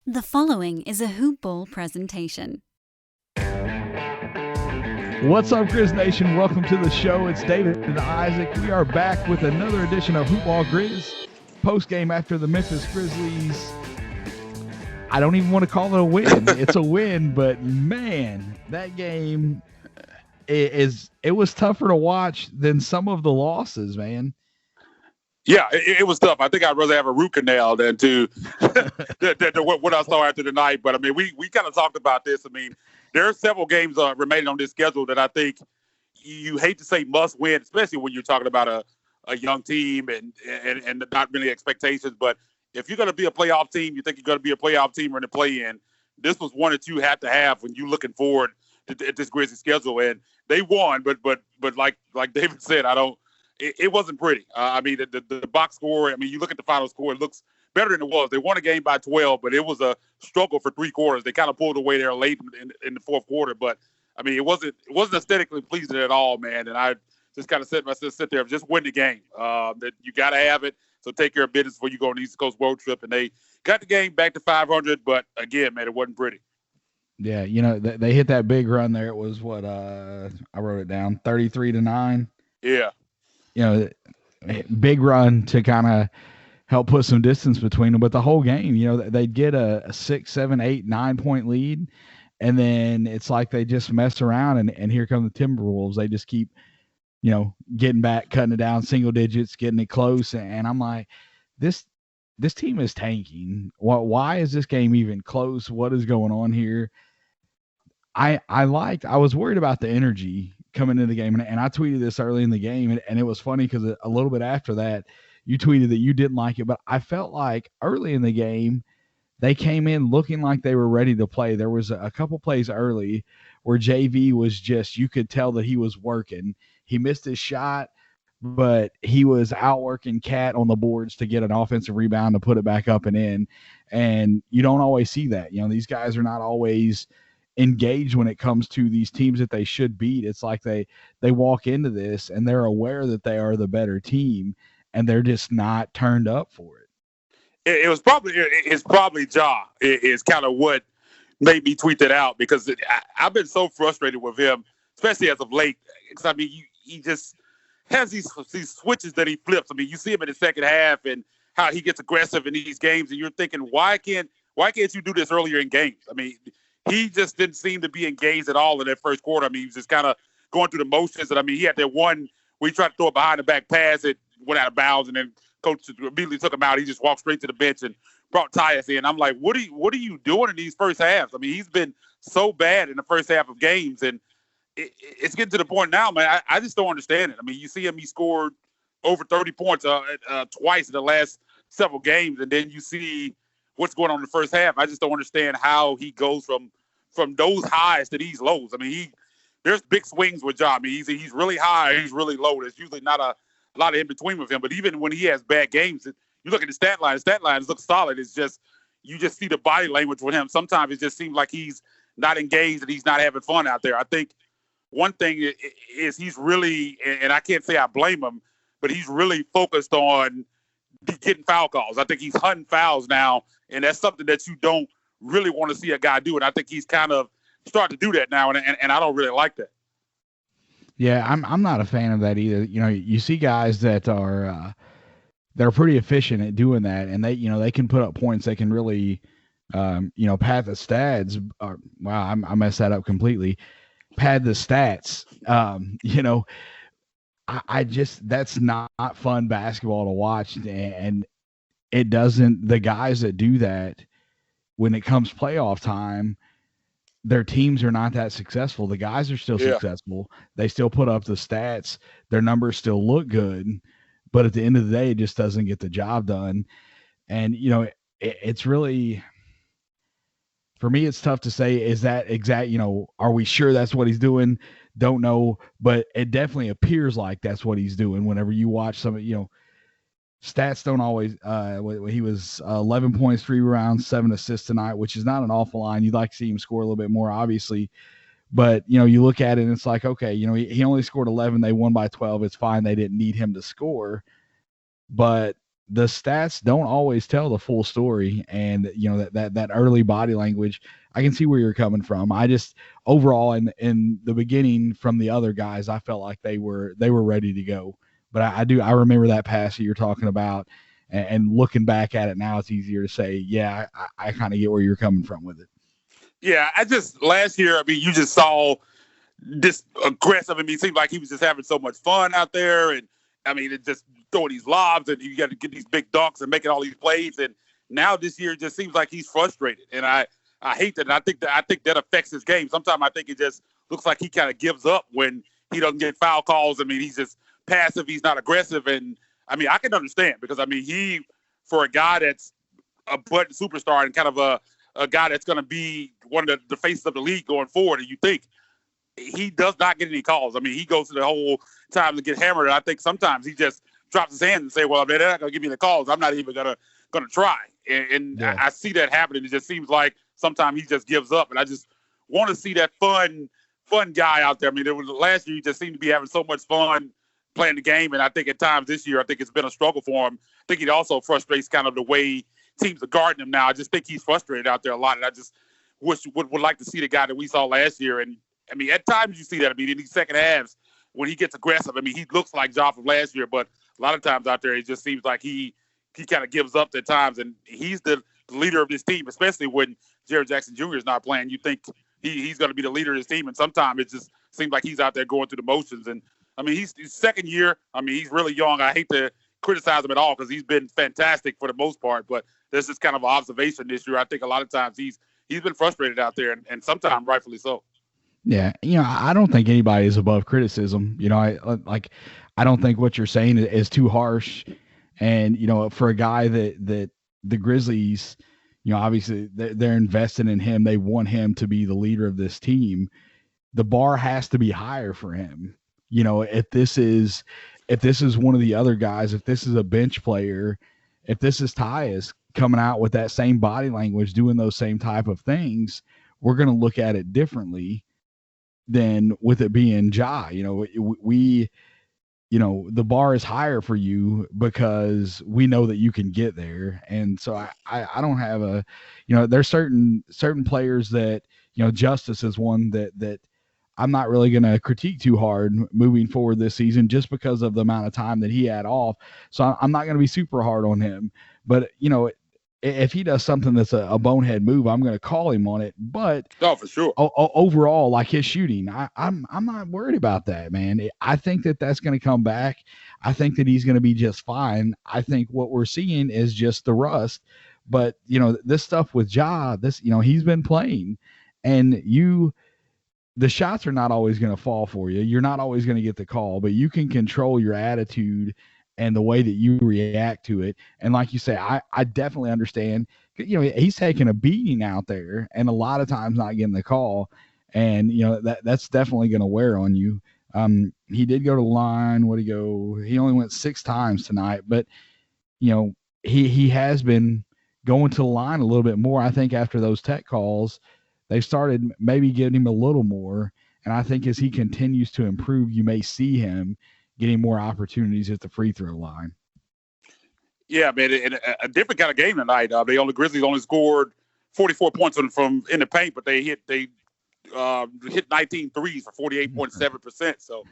The following is a Hoop Ball presentation. What's up, Grizz Nation? Welcome to the show. It's David and Isaac. We are back with another edition of Hoop Ball Grizz. Post-game after the Memphis Grizzlies. I don't even want to call it a win. It's a win, but man, that game it was tougher to watch than some of the losses, man. Yeah, it was tough. I think I'd rather have a root canal than to what I saw after the night. But, I mean, we kind of talked about this. I mean, there are several games remaining on this schedule that I think you hate to say must win, especially when you're talking about a young team and not really expectations. But if you're going to be a playoff team, you think you're going to be a playoff team or in the play-in, this was one that you have to have when you're looking forward to this Grizzlies schedule. And they won, but like David said, It wasn't pretty. I mean, the box score, I mean, you look at the final score, it looks better than it was. They won a game by 12, but it was a struggle for three quarters. They kind of pulled away there late in the fourth quarter. But, I mean, it wasn't aesthetically pleasing at all, man. And I just kind of sit there and just win the game. That you got to have it. So take care of business before you go on the East Coast road trip. And they got the game back to 500. But, again, man, it wasn't pretty. Yeah, you know, they hit that big run there. It was what, I wrote it down, 33-9. Yeah. You know, big run to kind of help put some distance between them. But the whole game, you know, they'd get a 6, 7, 8, 9-point lead. And then it's like they just mess around. And here come the Timberwolves. They just keep, you know, getting back, cutting it down, single digits, getting it close. And I'm like, this team is tanking. Why is this game even close? What is going on here? I was worried about the energy coming into the game, and I tweeted this early in the game, and it was funny because a little bit after that, you tweeted that you didn't like it, but I felt like early in the game, they came in looking like they were ready to play. There was a couple plays early where JV was just, you could tell that he was working. He missed his shot, but he was outworking Cat on the boards to get an offensive rebound to put it back up and in, and you don't always see that. You know, these guys are not always engaged when it comes to these teams that they should beat. It's like they walk into this and they're aware that they are the better team and they're just not turned up for it. It's probably Ja is kind of what made me tweet that out because I've been so frustrated with him, especially as of late. Because I mean, he just has these switches that he flips. I mean, you see him in the second half and how he gets aggressive in these games, and you're thinking, why can't you do this earlier in games? I mean, he just didn't seem to be engaged at all in that first quarter. I mean, he was just kind of going through the motions. And, I mean, he had that one where he tried to throw a behind-the-back pass. It went out of bounds, and then coach immediately took him out. He just walked straight to the bench and brought Tyus in. I'm like, what are you doing in these first halves? I mean, he's been so bad in the first half of games, and it's getting to the point now, man, I just don't understand it. I mean, you see him, he scored over 30 points twice in the last several games, and then you see what's going on in the first half. I just don't understand how he goes from those highs to these lows. I mean, there's big swings with Ja. I mean, he's really high, he's really low. There's usually not a lot of in between with him. But even when he has bad games, you look at the stat lines look solid. It's just you just see the body language with him. Sometimes it just seems like he's not engaged and he's not having fun out there. I think one thing is he's really, and I can't say I blame him, but he's really focused on getting foul calls. I think he's hunting fouls now, and that's something that you don't really want to see a guy do. And I think he's kind of starting to do that now, and I don't really like that. Yeah, I'm not a fan of that either. You know, you see guys that are they're pretty efficient at doing that, and they can put up points. They can really pad the stats. Wow, I messed that up completely. Pad the stats. I just, that's not fun basketball to watch, and it doesn't. The guys that do that, when it comes playoff time, their teams are not that successful. The guys are still successful. They still put up the stats. Their numbers still look good, but at the end of the day, it just doesn't get the job done. And, you know, it's really, for me, it's tough to say, is that exact, are we sure that's what he's doing? Don't know, but it definitely appears like that's what he's doing whenever you watch some, stats don't always he was 11 points, 3 rebounds, 7 assists tonight, which is not an awful line. You'd like to see him score a little bit more, obviously, but you look at it and it's like, okay, he only scored 11, they won by 12, it's fine, they didn't need him to score. But the stats don't always tell the full story, and that early body language. I can see where you're coming from. I just overall in the beginning from the other guys, I felt like they were ready to go. But I remember that pass that you're talking about, and looking back at it now, it's easier to say, yeah, I kind of get where you're coming from with it. Yeah, last year, I mean, you just saw this aggressive. I mean, it seemed like he was just having so much fun out there. And, I mean, it just throwing these lobs, and you got to get these big dunks and making all these plays. And now this year, it just seems like he's frustrated. And I hate that. And I think that affects his game. Sometimes I think it just looks like he kind of gives up when he doesn't get foul calls. I mean, he's just passive. He's not aggressive. And, I mean, I can understand because, I mean, for a guy that's a budding superstar and kind of a guy that's going to be one of the faces of the league going forward, and you think he does not get any calls. I mean, he goes to the whole time to get hammered, and I think sometimes he just drops his hands and say, well, they're not going to give me the calls. I'm not even going to try. And yeah. I see that happening. It just seems like sometimes he just gives up, and I just want to see that fun guy out there. I mean, last year he just seemed to be having so much fun playing the game, and I think at times this year I think it's been a struggle for him. I think he also frustrates kind of the way teams are guarding him now. I just think he's frustrated out there a lot, and I just would like to see the guy that we saw last year. And, I mean, at times you see that. I mean, in these second halves when he gets aggressive, I mean, he looks like Ja from last year, but a lot of times out there it just seems like he kind of gives up at times, and he's the leader of this team, especially when Jared Jackson Jr. is not playing. You think he's going to be the leader of this team, and sometimes it just seems like he's out there going through the motions. And, I mean, he's second year. I mean, he's really young. I hate to criticize him at all because he's been fantastic for the most part, but there's just kind of an observation this year. I think a lot of times he's been frustrated out there, and sometimes rightfully so. Yeah, I don't think anybody is above criticism. I don't think what you're saying is too harsh. And for a guy that the Grizzlies, obviously they're invested in him. They want him to be the leader of this team. The bar has to be higher for him. If this is one of the other guys, if this is a bench player, if this is Tyus coming out with that same body language, doing those same type of things, we're going to look at it differently than with it being Ja. The bar is higher for you because we know that you can get there. And so I don't have there's certain players that, Justice is one that I'm not really going to critique too hard moving forward this season just because of the amount of time that he had off. So I'm not going to be super hard on him. But, if he does something that's a bonehead move, I'm going to call him on it. But for sure, overall, like his shooting, I'm not worried about that, man. I think that's going to come back. I think that he's going to be just fine. I think what we're seeing is just the rust. But this stuff with Ja, he's been playing, and the shots are not always going to fall for you. You're not always going to get the call, but you can control your attitude and the way that you react to it. And like you say, I definitely understand, he's taking a beating out there and a lot of times not getting the call. And, that's definitely going to wear on you. He did go to the line. He only went 6 times tonight, but he has been going to the line a little bit more. I think after those tech calls, they started maybe giving him a little more. And I think as he continues to improve, you may see him getting more opportunities at the free throw line. Yeah, man, a different kind of game tonight. The Grizzlies only scored 44 points from in the paint, but they hit 19 threes for 48.7%. So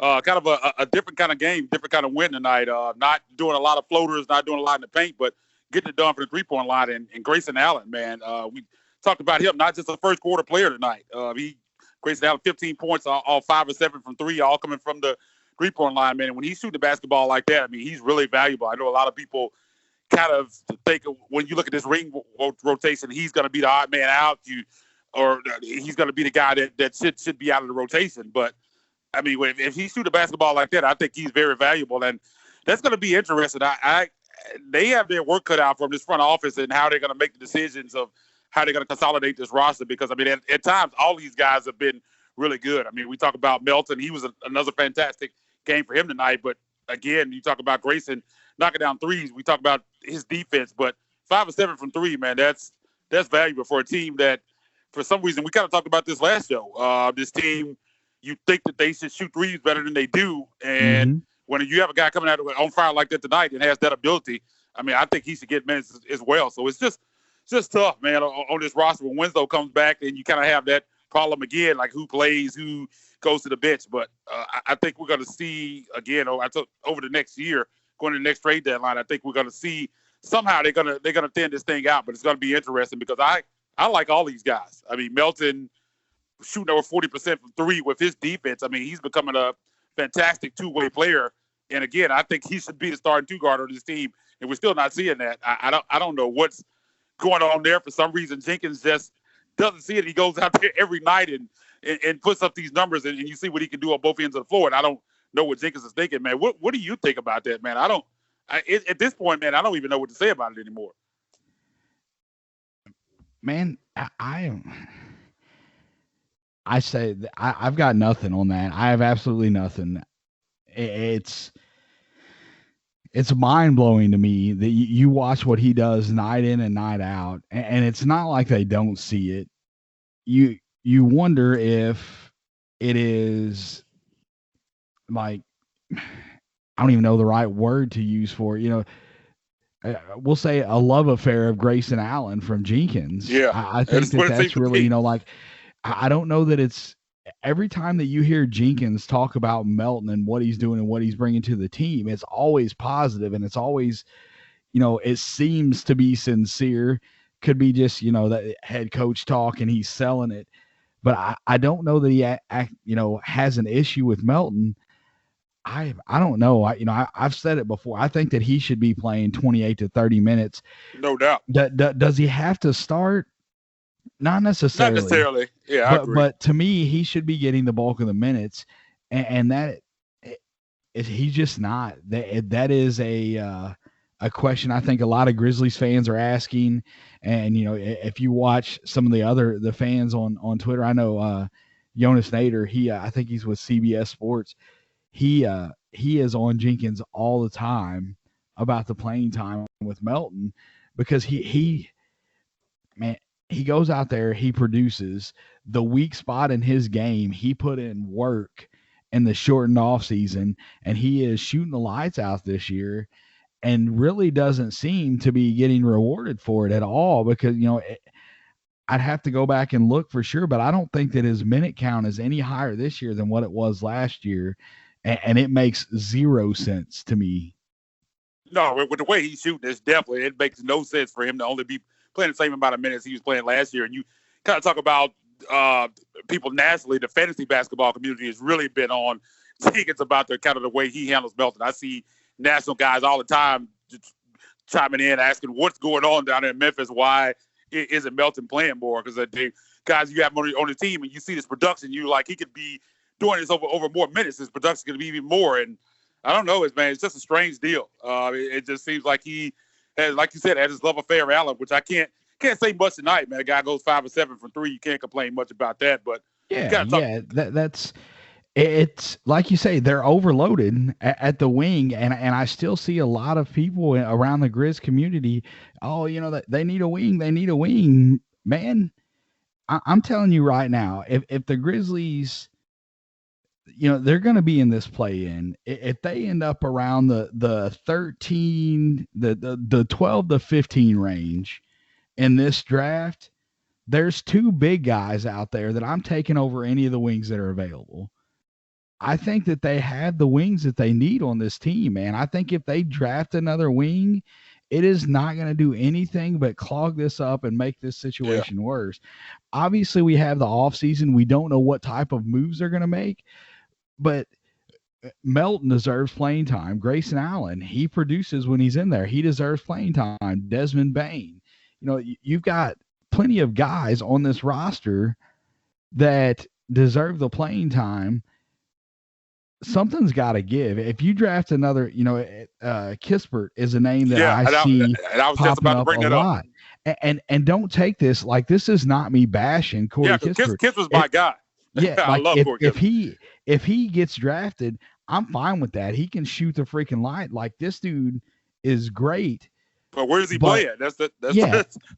kind of a different kind of game, different kind of win tonight. Not doing a lot of floaters, not doing a lot in the paint, but getting it done for the three-point line. And Grayson Allen, man, we talked about him, not just a first quarter player tonight. Grayson Allen, 15 points, all 5 or 7 from 3, all coming from the three-point line, man. And when he's shooting the basketball like that, I mean, he's really valuable. I know a lot of people kind of think when you look at this ring rotation, he's going to be the odd man out, or he's going to be the guy that should be out of the rotation. But I mean, if he shoots the basketball like that, I think he's very valuable, and that's going to be interesting. They have their work cut out from this front office and how they're going to make the decisions of how they're going to consolidate this roster, because I mean, at times all these guys have been really good. I mean, we talk about Melton; he was another fantastic game for him tonight. But again, you talk about Grayson knocking down threes. We talk about his defense, but 5 or 7 from 3, man, that's valuable for a team that, for some reason, we kind of talked about this last show. This team, you think that they should shoot threes better than they do, and when you have a guy coming out on fire like that tonight and has that ability, I mean, I think he should get minutes as well. So it's just tough, man, on this roster. When Winslow comes back, then you kind of have that problem again, like who plays, who goes to the bench. But I think we're going to see, again, over the next year, going to the next trade deadline, I think we're going to see somehow they're gonna thin this thing out. But it's going to be interesting because I like all these guys. I mean, Melton shooting over 40% from three with his defense. I mean, he's becoming a fantastic two-way player. And again, I think he should be the starting two guard on this team. And we're still not seeing that. I don't know what's going on there. For some reason, Jenkins just doesn't see it. He goes out there every night and puts up these numbers, and you see what he can do on both ends of the floor. And I don't know what Jenkins is thinking, man. What do you think about that, man? At this point, man, I don't even know what to say about it anymore. Man, I've got nothing on that. I have absolutely nothing. It's mind-blowing to me that you watch what he does night in and night out, and it's not like they don't see it. You wonder if it is like, I don't even know the right word to use for it. We'll say a love affair of Grayson Allen from Jenkins. Yeah, I think that's really, like, I don't know that it's every time that you hear Jenkins talk about Melton and what he's doing and what he's bringing to the team, it's always positive, and it's always, it seems to be sincere. Could be just, that head coach talk and he's selling it. But I don't know that he, has an issue with Melton. I don't know. I've said it before. I think that he should be playing 28 to 30 minutes. No doubt. Does he have to start? Not necessarily. Not necessarily. Yeah, I agree. But to me, he should be getting the bulk of the minutes, and that he's just not. That is a question I think a lot of Grizzlies fans are asking. And if you watch some of the fans on Twitter, I know Jonas Nader. I think he's with CBS Sports. He is on Jenkins all the time about the playing time with Melton, because he goes out there, he produces the weak spot in his game. He put in work in the shortened off season, and he is shooting the lights out this year, and really doesn't seem to be getting rewarded for it at all, because, I'd have to go back and look for sure, but I don't think that his minute count is any higher this year than what it was last year. And it makes zero sense to me. No, with the way he's shooting, it makes no sense for him to only be playing the same amount of minutes he was playing last year. And you kind of talk about people nationally, the fantasy basketball community has really been on Jenkins about the way he handles Melton. I see national guys all the time just chiming in, asking what's going on down there in Memphis. Why isn't Melton playing more? Because the guys you have on the team, and you see this production, you like he could be doing this over more minutes. His production's going to be even more. And I don't know, it's just a strange deal. It just seems like he has, like you said, had his love affair, Allen, which I can't say much tonight, man. A guy goes 5 or 7 from 3. You can't complain much about that. But it's like you say, they're overloaded at the wing, and I still see a lot of people around the Grizz community. Oh, they need a wing. They need a wing, man. I'm telling you right now, if the Grizzlies, they're going to be in this play-in. If they end up around the 13, the 12 to 15 range in this draft, there's 2 big guys out there that I'm taking over any of the wings that are available. I think that they have the wings that they need on this team, man. I think if they draft another wing, it is not going to do anything but clog this up and make this situation worse. Obviously, we have the offseason. We don't know what type of moves they're going to make. But Melton deserves playing time. Grayson Allen, he produces when he's in there. He deserves playing time. Desmond Bane. You've got plenty of guys on this roster that deserve the playing time. Something's got to give. If you draft another, Kispert is a name that I see and I was just about to bring that up. And don't take this like this is not me bashing Corey Kispert. Kispert's my guy. Yeah, I love Corey Kispert. If he gets drafted, I'm fine with that. He can shoot the freaking light. Like, this dude is great. But where does he play at? That's the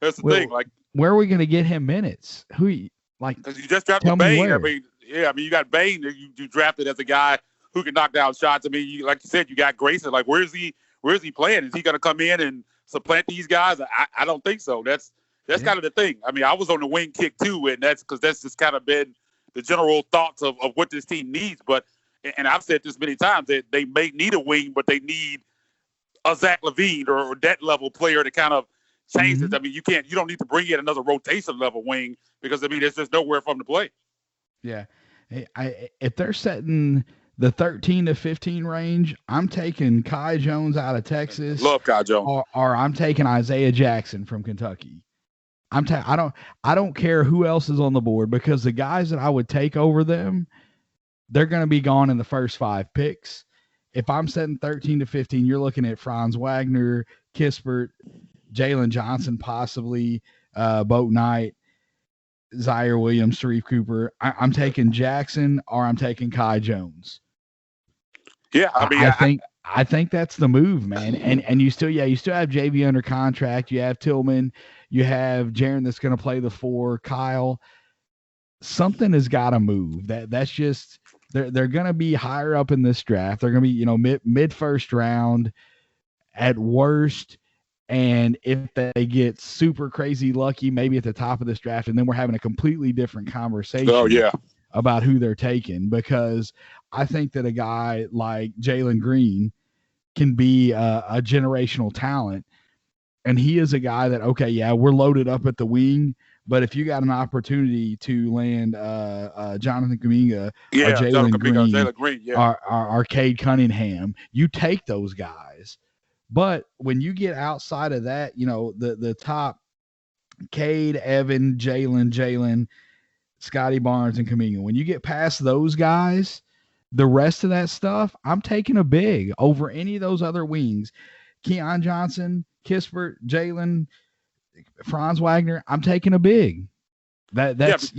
thing. Like, where are we going to get him minutes? Because you just drafted Bane. I mean, you got Bane. You drafted as a guy who can knock down shots. I mean, like you said, you got Grayson. Like, where's he where's he playing? Is he going to come in and supplant these guys? I don't think so. That's kind of the thing. I mean, I was on the wing kick too, and that's because that's just kind of been the general thoughts of what this team needs. But, and I've said this many times, that they may need a wing, but they need a Zach LaVine or that level player to kind of change this. I mean, you don't need to bring in another rotation level wing because, I mean, there's just nowhere for them to play. Yeah. If they're setting the 13 to 15 range, I'm taking Kai Jones out of Texas. Love Kai Jones. Or I'm taking Isaiah Jackson from Kentucky. I don't care who else is on the board, because the guys that I would take over them, they're going to be gone in the first 5 picks. If I'm setting 13 to 15, you're looking at Franz Wagner, Kispert, Jalen Johnson, possibly Boat Knight, Zaire Williams, Sharif Cooper. I'm taking Jackson, or I'm taking Kai Jones. Yeah, I mean, I think that's the move, man. And you still have JV under contract. You have Tillman. You have Jaren that's going to play the 4. Kyle. Something has got to move. That's just they're going to be higher up in this draft. They're going to be mid first round at worst. And if they get super crazy lucky, maybe at the top of this draft, and then we're having a completely different conversation about who they're taking, because I think that a guy like Jalen Green can be a generational talent. And he is a guy that, okay, yeah, we're loaded up at the wing, but if you got an opportunity to land Jonathan Kuminga or Jalen Green, or Cade Cunningham, you take those guys. But when you get outside of that, the top Cade, Evan, Jalen, Scotty Barnes, and Kuminga, when you get past those guys, the rest of that stuff, I'm taking a big over any of those other wings. Keon Johnson, Kispert, Jalen, Franz Wagner, I'm taking a big. That's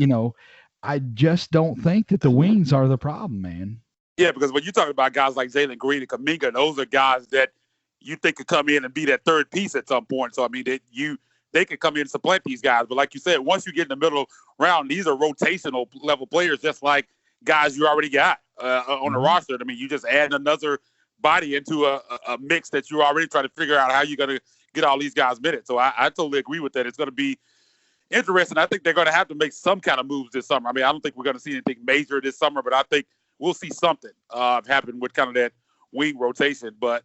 I just don't think that the wings are the problem, man. Yeah, because when you're talking about guys like Jalen Green and Kuminga, those are guys that you think could come in and be that third piece at some point. So, I mean, they could come in and supplant these guys. But like you said, once you get in the middle round, these are rotational level players, just like guys you already got on the roster. I mean, you just add another body into a mix that you're already trying to figure out how you're going to get all these guys minutes. So I totally agree with that. It's going to be interesting. I think they're going to have to make some kind of moves this summer. I mean, I don't think we're going to see anything major this summer, but I think we'll see something happen with kind of that wing rotation. But,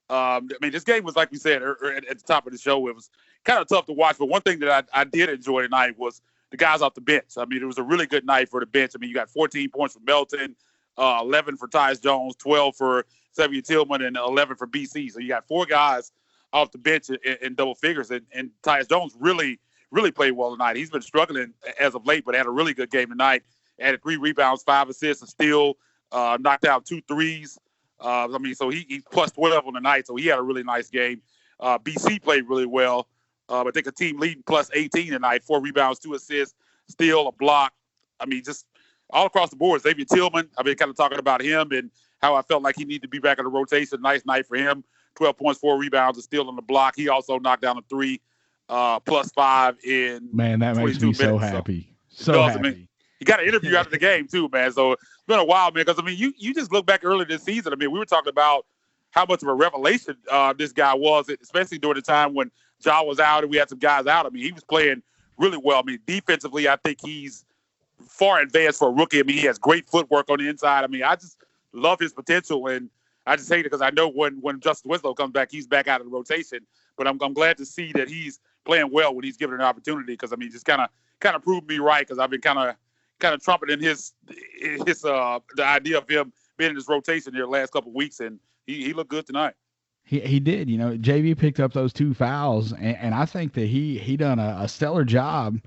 I mean, this game was, like we said at the top of the show, it was kind of tough to watch. But one thing that I did enjoy tonight was the guys off the bench. I mean, it was a really good night for the bench. I mean, you got 14 points from Melton, 11 for Tyus Jones, 12 for Xavier Tillman, and 11 for BC. So you got 4 guys off the bench in double figures. And Tyus Jones really, really played well tonight. He's been struggling as of late, but had a really good game tonight. Added 3 rebounds, 5 assists, and still knocked out 2 threes. I mean, so he's plus 12 on the night, so he had a really nice game. BC played really well. I think a team leading plus 18 tonight, 4 rebounds, 2 assists, steal, a block. I mean, just all across the board. Xavier Tillman, I've been kind of talking about him and how I felt like he needed to be back in the rotation. Nice night for him. 12 points, 4 rebounds, and steal on the block. He also knocked down a 3, plus 5 in Man, that makes me so happy. So happy. I mean, he got an interview after the game, too, man. So it's been a while, man, because, I mean, you just look back earlier this season. I mean, we were talking about how much of a revelation this guy was, especially during the time when Ja was out and we had some guys out. I mean, he was playing really well. I mean, defensively, I think he's far advanced for a rookie. I mean, he has great footwork on the inside. I mean, I just love his potential, and I just hate it because I know when Justice Winslow comes back, he's back out of the rotation. But I'm glad to see that he's playing well when he's given an opportunity because, I mean, just kind of proved me right because I've been kind of trumpeting the idea of him being in his rotation here the last couple of weeks, and he looked good tonight. He did. JV picked up those 2 fouls, and I think that he done a stellar job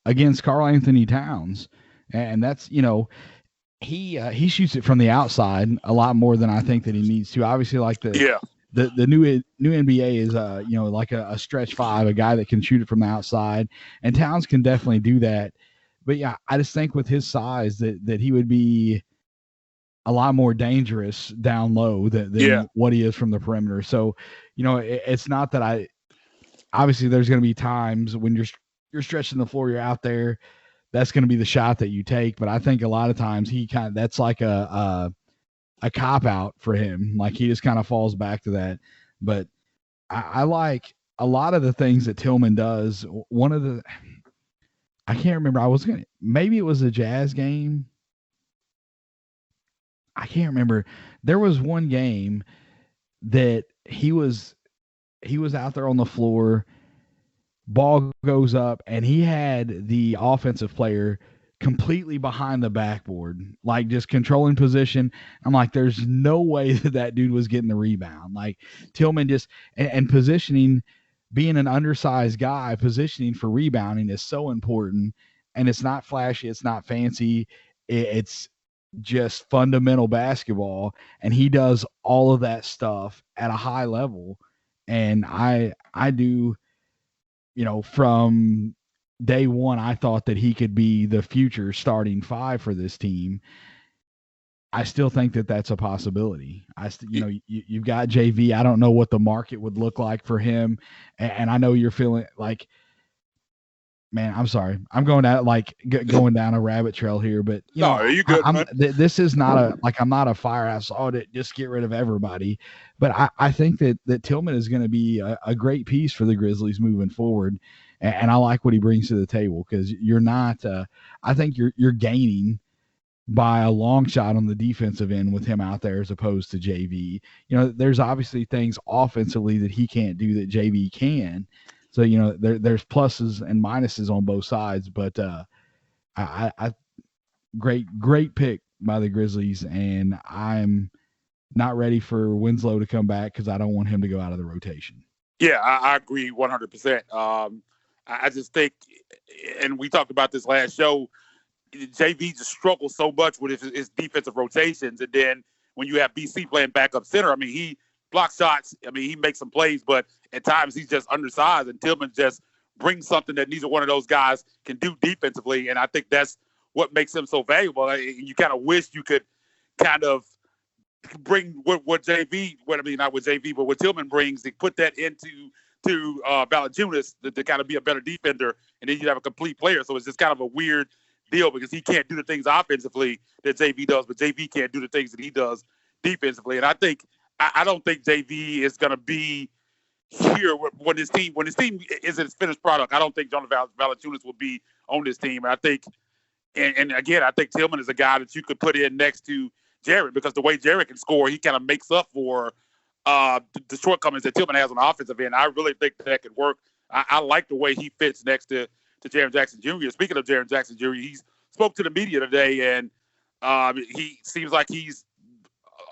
against Karl Anthony Towns. And that's, he shoots it from the outside a lot more than I think that he needs to. Obviously, like the new NBA is, like a stretch 5, a guy that can shoot it from the outside, and Towns can definitely do that. But yeah, I just think with his size that he would be a lot more dangerous down low than what he is from the perimeter. So, it's not that obviously there's going to be times when you're stretching the floor, you're out there, that's going to be the shot that you take. But I think a lot of times that's like a cop out for him. Like he just kind of falls back to that. But I like a lot of the things that Tillman does. I can't remember. Maybe it was a Jazz game. I can't remember. There was one game that he was out there on the floor, ball goes up, and he had the offensive player completely behind the backboard, like just controlling position. I'm like, there's no way that dude was getting the rebound. Like Tillman just and positioning, being an undersized guy, positioning for rebounding is so important. And it's not flashy, it's not fancy. It's just fundamental basketball, and he does all of that stuff at a high level. And I do, from day one, I thought that he could be the future starting five for this team. I still think that that's a possibility. You've got JV. I don't know what the market would look like for him, and I know you're feeling like, man, I'm sorry, I'm going down a rabbit trail here, but are you good, man? This is not I'm not a firehouse audit. Just get rid of everybody. But I think that Tillman is going to be a great piece for the Grizzlies moving forward, and I like what he brings to the table, because you're not. I think you're gaining by a long shot on the defensive end with him out there as opposed to JV. There's obviously things offensively that he can't do that JV can. So, there's pluses and minuses on both sides, but I great pick by the Grizzlies, and I'm not ready for Winslow to come back because I don't want him to go out of the rotation. Yeah, I agree 100%. I just think, and we talked about this last show, JV just struggles so much with his defensive rotations, and then when you have BC playing backup center, I mean, he blocks shots. I mean, he makes some plays, but at times he's just undersized, and Tillman just brings something that neither one of those guys can do defensively, and I think that's what makes him so valuable. You kind of wish you could kind of bring what JV, not what JV, but what Tillman brings, to put that into Valanciunas to kind of be a better defender, and then you have a complete player. So it's just kind of a weird deal because he can't do the things offensively that JV does, but JV can't do the things that he does defensively. And I don't think JV is going to be here when his team is its finished product. I don't think Jonathan Valanciunas will be on this team. And I think, and again, I think Tillman is a guy that you could put in next to Jared, because the way Jared can score, he kind of makes up for the shortcomings that Tillman has on the offensive end. I really think that could work. I like the way he fits next to Jaren Jackson Jr. Speaking of Jaren Jackson Jr., he spoke to the media today, and he seems like he's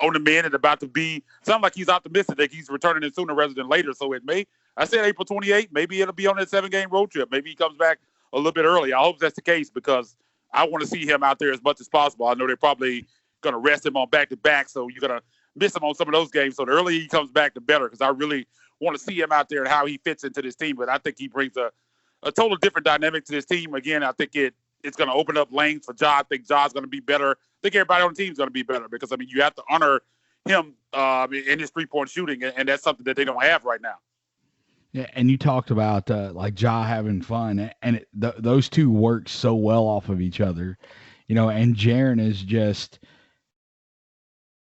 on the mend and about to be. Sounds like he's optimistic that he's returning in sooner rather than later. So I said April 28th. Maybe it'll be on that 7-game road trip. Maybe he comes back a little bit early. I hope that's the case, because I want to see him out there as much as possible. I know they're probably going to rest him on back-to-back, so you're going to miss him on some of those games. So the earlier he comes back, the better, because I really want to see him out there and how he fits into this team. But I think he brings a total different dynamic to this team. Again, I think it's going to open up lanes for Ja. I think Ja's going to be better. I think everybody on the team is going to be better, because, you have to honor him in his three-point shooting, and that's something that they don't have right now. Yeah, and you talked about Ja having fun, and those two work so well off of each other, and Jaren is just,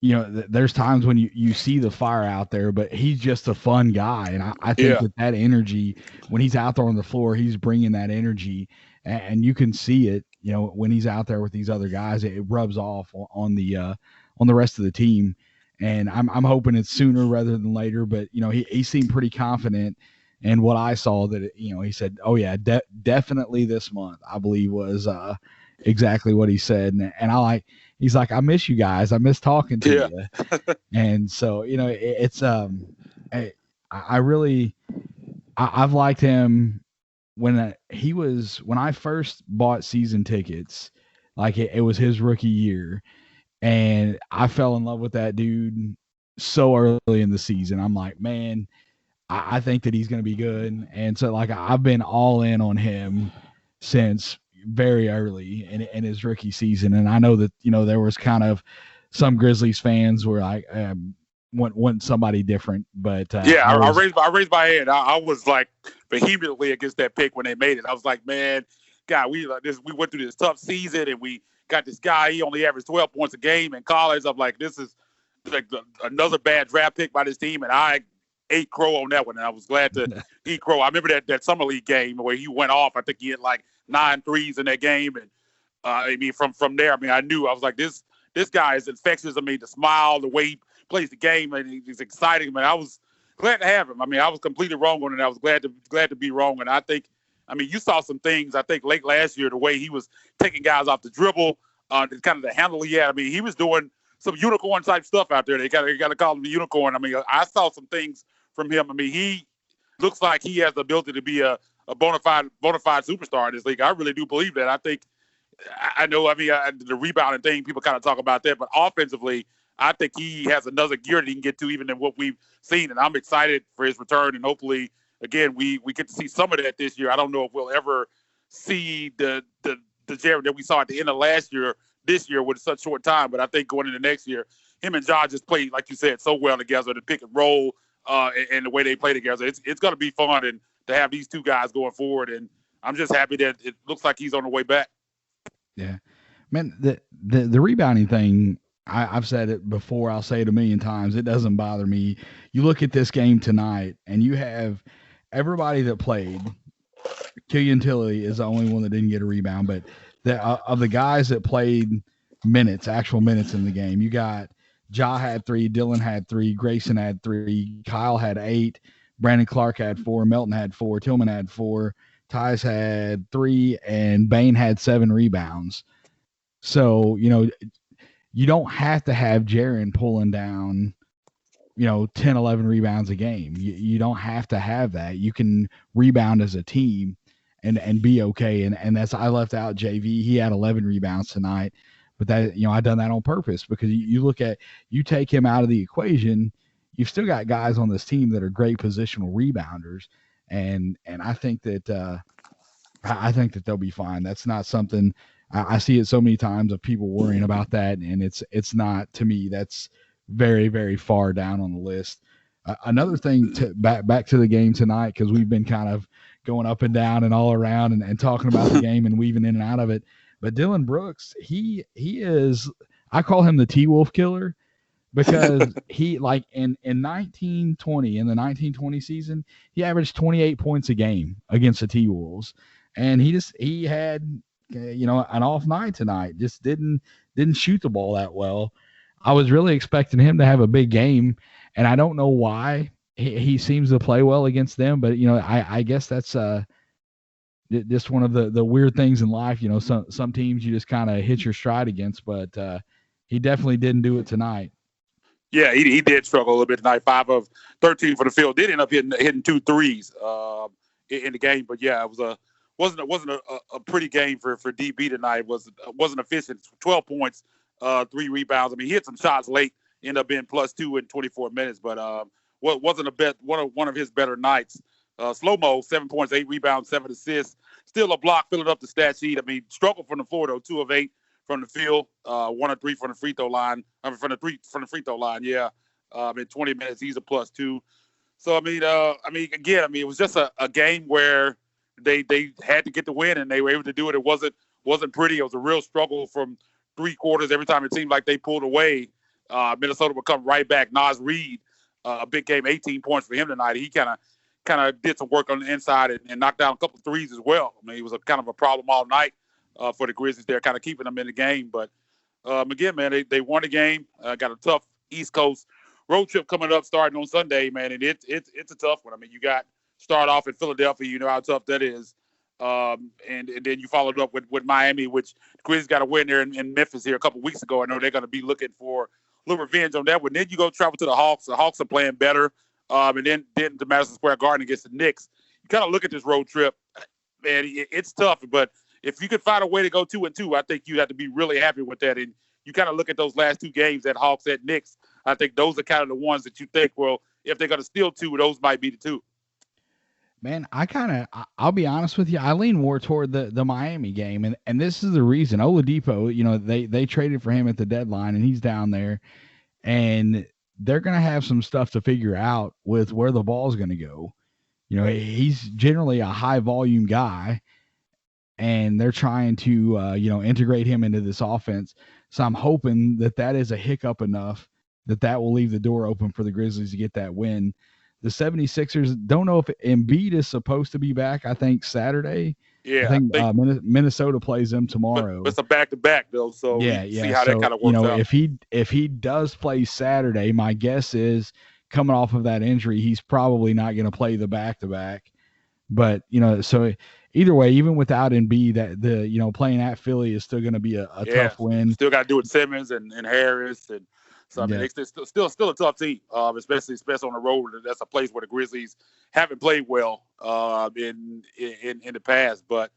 there's times when you see the fire out there, but he's just a fun guy, and I think that energy, when he's out there on the floor, he's bringing that energy, and you can see it, when he's out there with these other guys, it rubs off on the rest of the team. And I'm hoping it's sooner rather than later, but he seemed pretty confident. And what I saw that, he said, oh yeah, definitely this month, I believe was exactly what he said. And he's like, I miss you guys. I miss talking to you. And so, it's, I've liked him when I first bought season tickets, like it was his rookie year. And I fell in love with that dude so early in the season. I'm like, man, I think that he's going to be good. And so, I've been all in on him since very early in his rookie season. And I know that, there was kind of some Grizzlies fans were like, want somebody different. But I raised my hand. I was like vehemently against that pick when they made it. I was like, man, God, we went through this tough season, and we got this guy. He only averaged 12 points a game in college. I'm like, this is like another bad draft pick by this team, and I ate crow on that one, and I was glad to eat crow. I remember that summer league game where he went off. I think he had like 9 threes in that game, and I mean from there, I mean I was like this guy is infectious. I mean the smile, the way he plays the game, and he's exciting. Man, I was glad to have him. I mean I was completely wrong on it. I was glad to be wrong, and I think. I mean, you saw some things, I think, late last year, the way he was taking guys off the dribble, kind of the handle he had. I mean, he was doing some unicorn-type stuff out there. They got to call him the unicorn. I mean, I saw some things from him. I mean, he looks like he has the ability to be a bona fide superstar in this league. I really do believe that. I know, the rebounding thing, people kind of talk about that, but offensively, I think he has another gear that he can get to even than what we've seen, and I'm excited for his return, and hopefully – again, we get to see some of that this year. I don't know if we'll ever see the Jared that we saw at the end of last year, this year with such short time. But I think going into next year, him and Ja just played, like you said, so well together, the pick and roll and the way they play together. It's going to be fun and to have these two guys going forward. And I'm just happy that it looks like he's on the way back. Yeah, man, the rebounding thing. I've said it before. I'll say it a million times. It doesn't bother me. You look at this game tonight, and you have everybody that played. Killian Tilly is the only one that didn't get a rebound, but of the guys that played actual minutes in the game, you got Ja had 3, Dylan had 3, Grayson had 3, Kyle had 8, Brandon Clark had 4, Melton had 4, Tillman had 4, Tyus had 3, and Bain had 7 rebounds. So, you don't have to have Jaren pulling down, 10, 11 rebounds a game. You don't have to have that. You can rebound as a team and be okay. And that's, I left out JV. He had 11 rebounds tonight, but that, I done that on purpose because you take him out of the equation, you've still got guys on this team that are great positional rebounders. And I think that, they'll be fine. That's not something I see it so many times of people worrying about that. And it's not, to me, that's very, very far down on the list. Another thing back to the game tonight, because we've been kind of going up and down and all around and talking about the game and weaving in and out of it. But Dylan Brooks, he is, I call him the TWolf killer because he, like in the 1920 season, he averaged 28 points a game against the TWolves. And he had, an off night tonight, just didn't shoot the ball that well. I was really expecting him to have a big game, and I don't know why he seems to play well against them, but I guess that's just one of the weird things in life. Some teams you just kind of hit your stride against, but he definitely didn't do it tonight. Yeah, he did struggle a little bit tonight. 5 of 13 for the field. Did end up hitting 2 threes in the game, but yeah, it wasn't a pretty game for DB tonight. Wasn't efficient. 12 points. 3 rebounds. I mean, he hit some shots late, ended up being +2 in 24 minutes, but wasn't one of his better nights. Slow-mo, 7 points, 8 rebounds, 7 assists. Still a block, filling up the stat sheet. I mean, struggled from the floor though, 2 of 8 from the field, 1 of 3 from the free throw line. From the free throw line, yeah. In 20 minutes, he's a +2. So again, it was just a game where they had to get the win and they were able to do it. It wasn't pretty. It was a real struggle from 3 quarters. Every time it seemed like they pulled away, Minnesota would come right back. Naz Reid, a big game, 18 points for him tonight. He kind of did some work on the inside and knocked down a couple of threes as well. I mean, he was kind of a problem all night for the Grizzlies there, kind of keeping them in the game. But again, man, they won the game. Got a tough East Coast road trip coming up starting on Sunday, man, and it's a tough one. I mean, you got start off in Philadelphia. You know how tough that is. And then you followed up with Miami, which the Grizzlies got a win there in Memphis here a couple weeks ago. I know they're going to be looking for a little revenge on that one. Then you go travel to the Hawks. The Hawks are playing better. And then to Madison Square Garden against the Knicks. You kind of look at this road trip, man, it's tough. But if you could find a way to go 2-2, I think you'd have to be really happy with that. And you kind of look at those last 2 games at Hawks at Knicks. I think those are kind of the ones that you think, well, if they're going to steal 2, those might be the 2. Man, I'll be honest with you. I lean more toward the Miami game. And this is the reason. Oladipo, they traded for him at the deadline, and he's down there. And they're going to have some stuff to figure out with where the ball's going to go. He's generally a high-volume guy, and they're trying to, integrate him into this offense. So I'm hoping that is a hiccup enough that will leave the door open for the Grizzlies to get that win. the 76ers, don't know if Embiid is supposed to be back. I think Saturday. Yeah, I think Minnesota plays them tomorrow. But it's a back-to-back though, so we see how that kind of works out. If he does play Saturday, my guess is coming off of that injury, he's probably not going to play the back-to-back. But so either way, even without Embiid, that playing at Philly is still going to be a tough win. Still got to do with Simmons and Harris, and so I mean, it's still a tough team, especially on the road. That's a place where the Grizzlies haven't played well in the past. But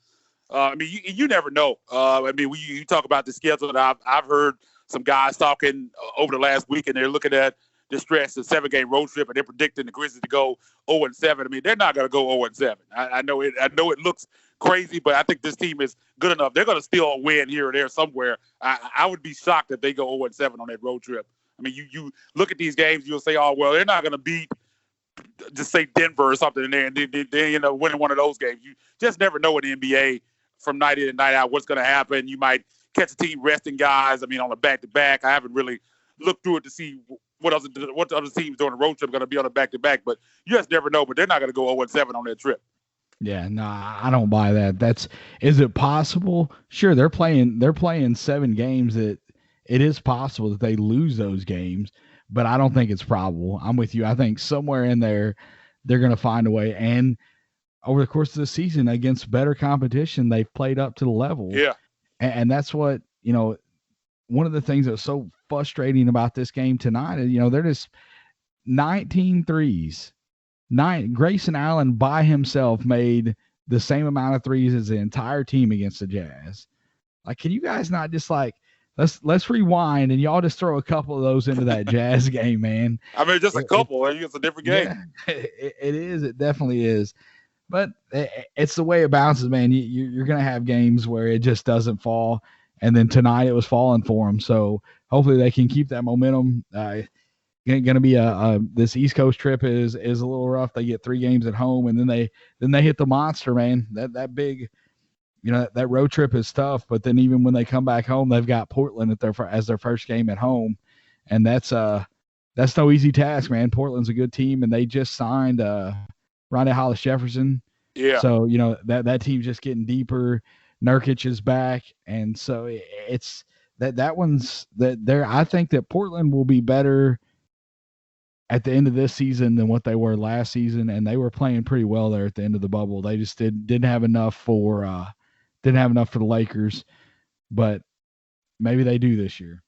I mean, you never know. I mean, you talk about the schedule, and I've heard some guys talking over the last week, and they're looking at the stretch, the 7-game road trip, and they're predicting the Grizzlies to go 0-7. I mean, they're not going to go 0-7. I know it looks crazy, but I think this team is good enough. They're going to steal a win here or there somewhere. I would be shocked if they go 0-7 on that road trip. I mean, you look at these games, you'll say, oh, well, they're not going to beat, just say Denver or something in there, and they end up winning one of those games. You just never know in the NBA from night in and night out what's going to happen. You might catch a team resting guys. I mean, on a back-to-back. I haven't really looked through it to see what other teams doing a road trip are going to be on a back-to-back, but you just never know. But they're not going to go 0-7 on that trip. Yeah, no, I don't buy that. Is it possible? Sure, they're playing 7 games. That it is possible that they lose those games, but I don't think it's probable. I'm with you. I think somewhere in there they're going to find a way. And over the course of the season, against better competition, they've played up to the level. Yeah, and that's what one of the things that was so frustrating about this game tonight is, they're just 19 threes. Grayson Allen by himself made the same amount of threes as the entire team against the Jazz. Like, can you guys not just let's rewind and y'all just throw a couple of those into that Jazz game, man? I mean, just a couple. It's a different game. Yeah, it is. It definitely is. But it's the way it bounces, man. You're going to have games where it just doesn't fall. And then tonight it was falling for them. So hopefully they can keep that momentum. Going to be this East Coast trip is a little rough. They get 3 games at home, and then they hit the monster, man. That big, that road trip is tough. But then even when they come back home, they've got Portland as their first game at home, and that's no easy task, man. Portland's a good team, and they just signed Rondae Hollis Jefferson. Yeah. So that team's just getting deeper. Nurkic is back, and so it's that one's that there. I think that Portland will be better at the end of this season than what they were last season, and they were playing pretty well there at the end of the bubble. They just didn't have enough for the Lakers, but maybe they do this year.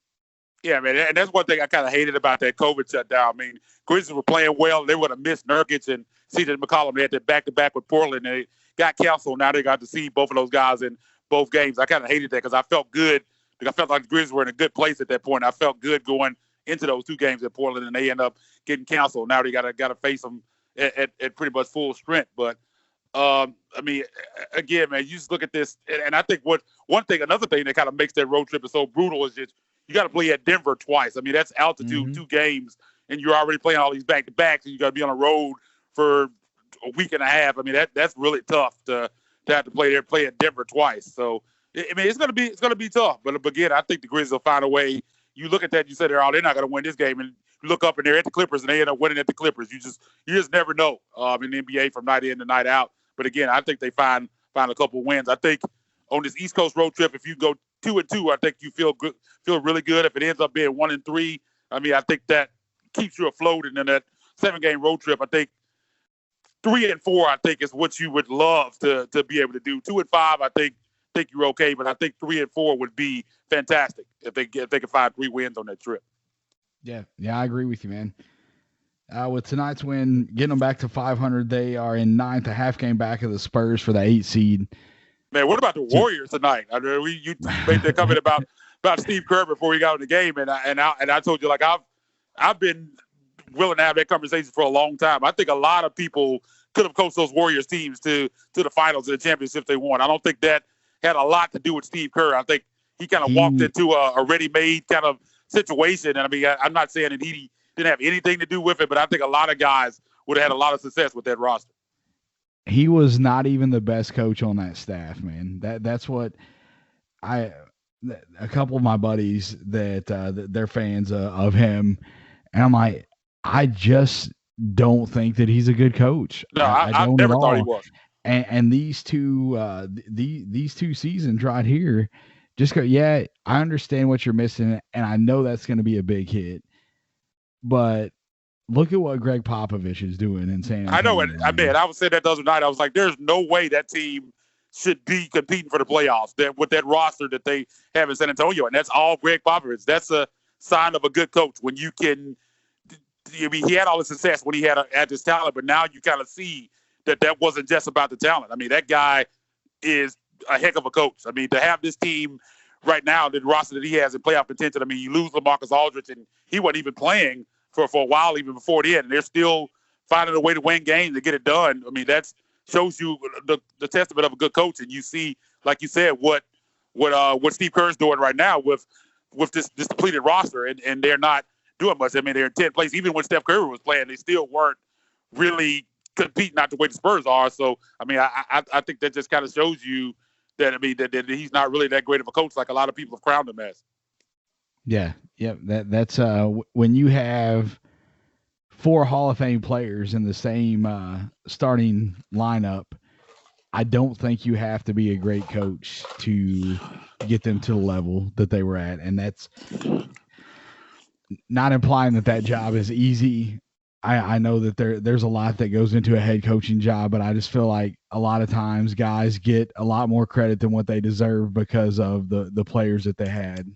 Yeah, man, and that's one thing I kind of hated about that COVID shutdown. I mean, Grizzlies were playing well. They would have missed Nurkic and CJ McCollum. They had that back-to-back with Portland. They got canceled. Now they got to see both of those guys in both games. I kind of hated that because I felt good. I felt like the Grizzlies were in a good place at that point. I felt good going into those 2 games at Portland, and they end up getting canceled. Now they got to face them at pretty much full strength. But I mean, again, man, you just look at this, and I think another thing that kind of makes that road trip is so brutal is just you got to play at Denver twice. I mean, that's altitude, 2 games, and you're already playing all these back-to-backs, and you got to be on the road for a week and a half. I mean, that's really tough to have to play at Denver twice. So, I mean, it's gonna be tough. But again, I think the Grizzlies will find a way. You look at that, you say they're not going to win this game, and you look up and they're at the Clippers, and they end up winning at the Clippers. You just never know in the NBA from night in to night out. But again, I think they find a couple wins. I think on this East Coast road trip, if you go 2-2, I think you feel really good. If it ends up being 1-3, I mean, I think that keeps you afloat. And then that 7-game road trip, I think 3-4, I think is what you would love to be able to do. 2-5, I think you're okay, but I think 3-4 would be fantastic if they can find 3 wins on that trip. Yeah, I agree with you, man. With tonight's win, getting them back to 500, they are in 9th, a half game back of the Spurs for the 8 seed. Man, what about the Warriors tonight? I mean, you made that comment about Steve Kerr before he got in the game, and I told you, like, I've been willing to have that conversation for a long time. I think a lot of people could have coached those Warriors teams to the finals and the championship they won. I don't think that had a lot to do with Steve Kerr. I think he kind of walked into a ready-made kind of situation. And I mean, I'm not saying that he didn't have anything to do with it, but I think a lot of guys would have had a lot of success with that roster. He was not even the best coach on that staff, man. That's what a couple of my buddies that they're fans of him, and I'm like, I just don't think that he's a good coach. No, I I don't at never thought he all. was. And these two these 2 seasons right here, just go. Yeah, I understand what you're missing, and I know that's going to be a big hit. But look at what Greg Popovich is doing in San Antonio. I know it. I mean, I was saying that the other night. I was like, "There's no way that team should be competing for the playoffs with that roster that they have in San Antonio, and that's all Greg Popovich. That's a sign of a good coach when you can. I mean, he had all the success when he had this talent, but now you kind of see that wasn't just about the talent. I mean, that guy is a heck of a coach. I mean, to have this team right now, the roster that he has in playoff contention. I mean, you lose LaMarcus Aldridge, and he wasn't even playing for a while, even before the end, and they're still finding a way to win games to get it done. I mean, that shows you the testament of a good coach, and you see, like you said, what Steve Kerr's doing right now with this depleted roster, and they're not doing much. I mean, they're in 10th place. Even when Steph Curry was playing, they still weren't really competing not the way the Spurs are. So, I mean, I think that just kind of shows you that, I mean, that he's not really that great of a coach like a lot of people have crowned him as. Yeah. That's when you have 4 Hall of Fame players in the same starting lineup, I don't think you have to be a great coach to get them to the level that they were at. And that's not implying that job is easy. I know that there's a lot that goes into a head coaching job, but I just feel like a lot of times guys get a lot more credit than what they deserve because of the players that they had.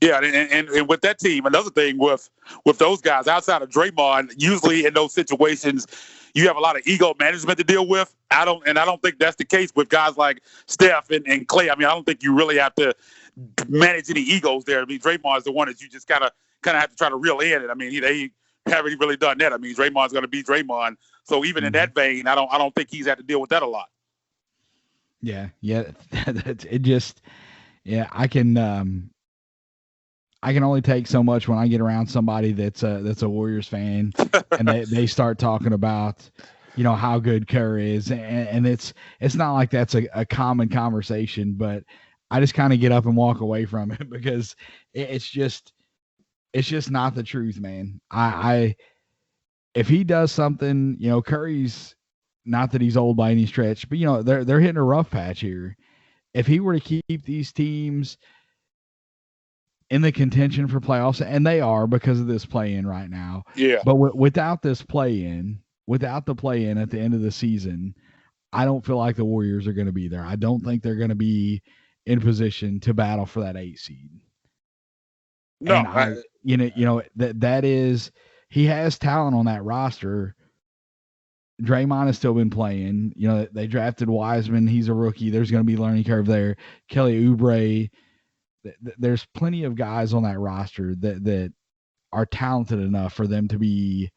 Yeah, and with that team, another thing with those guys outside of Draymond, usually in those situations, you have a lot of ego management to deal with. I don't think that's the case with guys like Steph and Clay. I mean, I don't think you really have to manage any egos there. I mean, Draymond is the one that you just kind of have to try to reel in. And I mean, they haven't really done that. I mean, Draymond's going to be Draymond. So even in that vein, I don't think he's had to deal with that a lot. Yeah, it just, yeah, I can only take so much when I get around somebody that's a Warriors fan, and they start talking about, you know, how good Kerr is, and it's not like that's a common conversation, but I just kind of get up and walk away from it because it's just not the truth, man. I if he does something, you know, Curry's not that he's old by any stretch, but you know they're hitting a rough patch here. If he were to keep these teams in the contention for playoffs, and they are because of this play-in right now. Yeah. But without this play-in, without the play-in at the end of the season, I don't feel like the Warriors are going to be there. I don't think they're going to be in position to battle for that 8 seed. No, that is, he has talent on that roster. Draymond has still been playing. You know, they drafted Wiseman. He's a rookie. There's going to be a learning curve there. Kelly Oubre. There's plenty of guys on that roster that are talented enough for them to be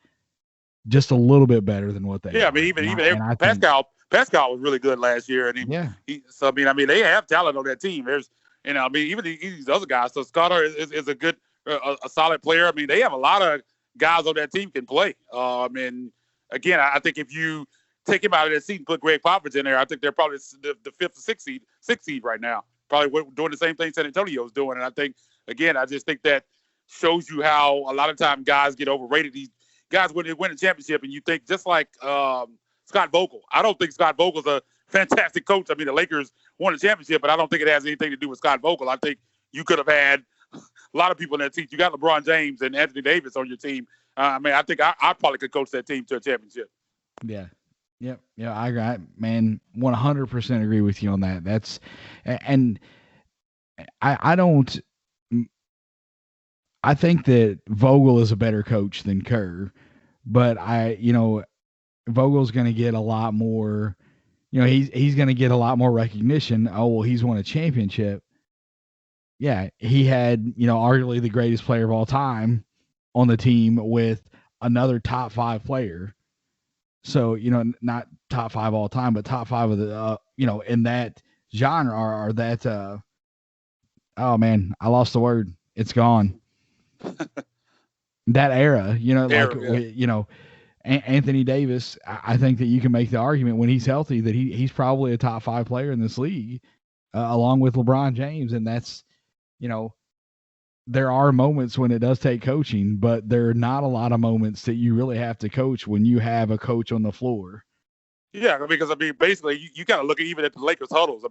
just a little bit better than what they are. Yeah, I mean, even Pascal was really good last year, and so I mean, they have talent on that team. There's, I mean, even these other guys. So Scudder is a good, a solid player. I mean, they have a lot of guys on that team can play. And again, I think if you take him out of that seat and put Greg Popovich in there, I think they're probably the 5th or 6th seed right now. Probably doing the same thing San Antonio is doing. And I think, again, I just think that shows you how a lot of times guys get overrated. These guys, when they win a championship, and you think just like Scott Vogel. I don't think Scott Vogel's a fantastic coach. I mean, the Lakers won a championship, but I don't think it has anything to do with Scott Vogel. I think you could have had a lot of people in that team. You got LeBron James and Anthony Davis on your team. I mean, I think I probably could coach that team to a championship. Yeah. Yep. Yeah, I agree. Man, 100% agree with you on that. That's, and I don't, I think that Vogel is a better coach than Kerr, but Vogel's going to get a lot more, he's going to get a lot more recognition. Oh, well, he's won a championship. Yeah. He had, arguably the greatest player of all time on the team with another top 5 player. So, not top 5 all time, but top 5 of the, in that genre or that, oh man, I lost the word. It's gone. That era, Anthony Davis, I think that you can make the argument when he's healthy that he's probably a top 5 player in this league, along with LeBron James. And that's, there are moments when it does take coaching, but there are not a lot of moments that you really have to coach when you have a coach on the floor. Yeah, because basically, you kind of look at even at the Lakers huddles.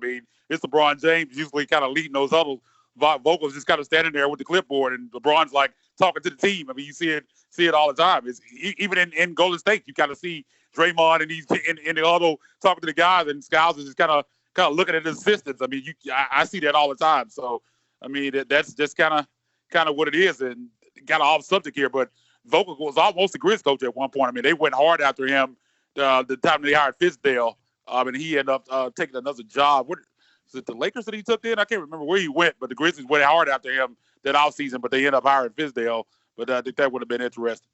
It's LeBron James usually kind of leading those huddles. Vogel's just kind of standing there with the clipboard, and LeBron's like talking to the team. You see it all the time. It's even in Golden State, you kind of see Draymond and he's in the huddle talking to the guys, and Skiles is just kind of looking at his assistants. I see that all the time. So that's just kind of what it is, and kind of off subject here, but Vogel was almost a Grizz coach at one point. They went hard after him. The time they hired Fizdale, and he ended up taking another job. What is it, the Lakers that he took in? I can't remember where he went, but the Grizzlies went hard after him that offseason, but they ended up hiring Fizdale. But I think that would have been interesting.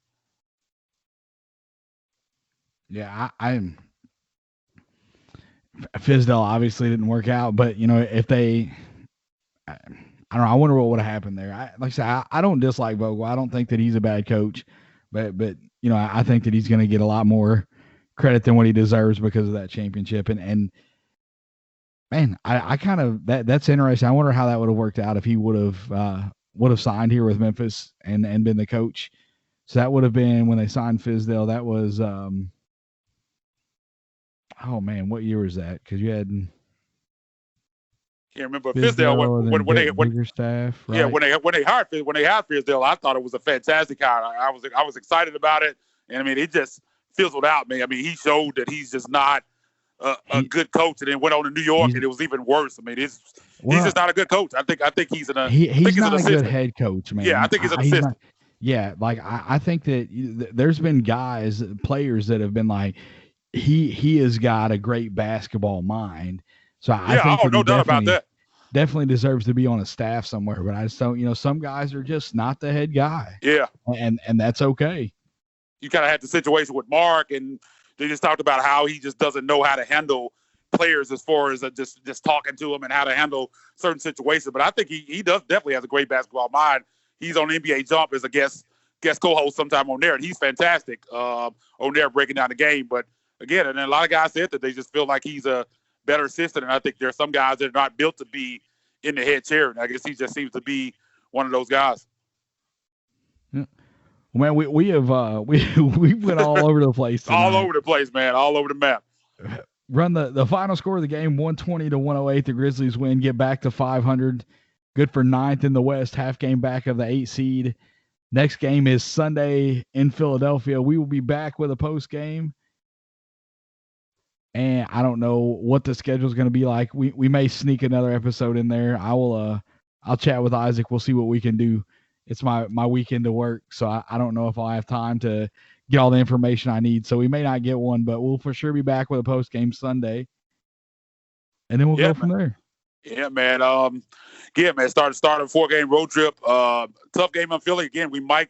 Yeah, I'm Fizdale obviously didn't work out, but if they, I don't know. I wonder what would have happened there. Like I said, I don't dislike Vogel. I don't think that he's a bad coach, but I think that he's going to get a lot more credit than what he deserves because of that championship. And man, I kind of that's interesting. I wonder how that would have worked out if he would have signed here with Memphis and been the coach. So that would have been when they signed Fizdale. That was oh man, what year was that? Because you had can't remember Fizdale when bigger staff. Right? Yeah, when they hired Fizdale, I thought it was a fantastic hire. I was excited about it, and it just fizzled out, man. He showed that he's just not a good coach, and then went on to New York, and it was even worse. He's just not a good coach. I think he's he's not a good head coach, man. Yeah, I think he's an assistant. Yeah, like I think that there's been players that have been like, he has got a great basketball mind. So I think no doubt about that. Definitely deserves to be on a staff somewhere, but I just don't. Some guys are just not the head guy. Yeah, and that's okay. You kind of had the situation with Mark, and they just talked about how he just doesn't know how to handle players as far as just talking to them and how to handle certain situations. But I think he does definitely has a great basketball mind. He's on NBA Jump as a guest co-host sometime on there, and he's fantastic on there breaking down the game. But again, and then a lot of guys said that they just feel like he's a better assistant, and I think there's some guys that are not built to be in the head chair, and I guess he just seems to be one of those guys. Yeah. Well, man, we went all over the place tonight. All over the place, man. All over the map. Run the final score of the game, 120-108. The Grizzlies win, get back to 500. Good for 9th in the West, half game back of the 8 seed. Next game is Sunday in Philadelphia. We will be back with a post game. And I don't know what the schedule is going to be like. We may sneak another episode in there. I'll chat with Isaac. We'll see what we can do. It's my weekend to work, so I don't know if I'll have time to get all the information I need. So we may not get one, but we'll for sure be back with a post game Sunday, and then we'll go from there. Yeah, man. Start a 4-game road trip. Tough game on Philly again. We might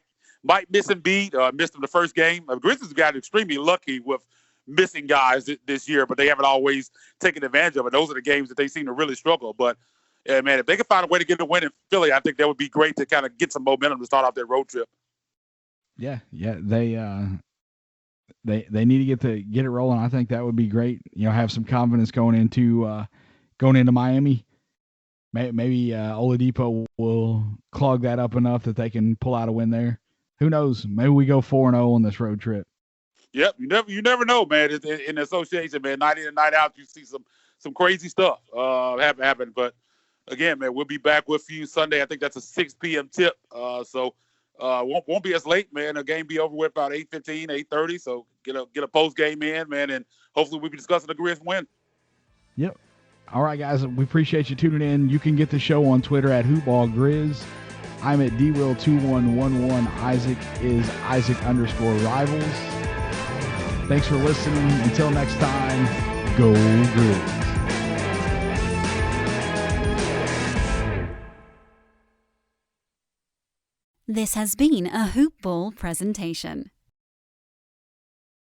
miss Embiid. Missed him the first game. Grizzlies got extremely lucky with missing guys this year, but they haven't always taken advantage of it. Those are the games that they seem to really struggle. But yeah, man, if they can find a way to get a win in Philly, I think that would be great to kind of get some momentum to start off their road trip. Yeah, they need to get it rolling. I think that would be great. Have some confidence going into Miami. Maybe Oladipo will clog that up enough that they can pull out a win there. Who knows? Maybe we go 4-0 on this road trip. Yep, you never know, man. In the association, man, night in and night out, you see some crazy stuff happen. But again, man, we'll be back with you Sunday. I think that's a 6 p.m. tip. So won't be as late, man. The game be over with about 8:15, 8:30. So get a post game in, man, and hopefully we'll be discussing the Grizz win. Yep. All right, guys. We appreciate you tuning in. You can get the show on Twitter at HoopballGrizz. I'm at DWill2111. Isaac is Isaac_Rivals. Thanks for listening. Until next time, go Grizz. This has been a Hoop Ball presentation.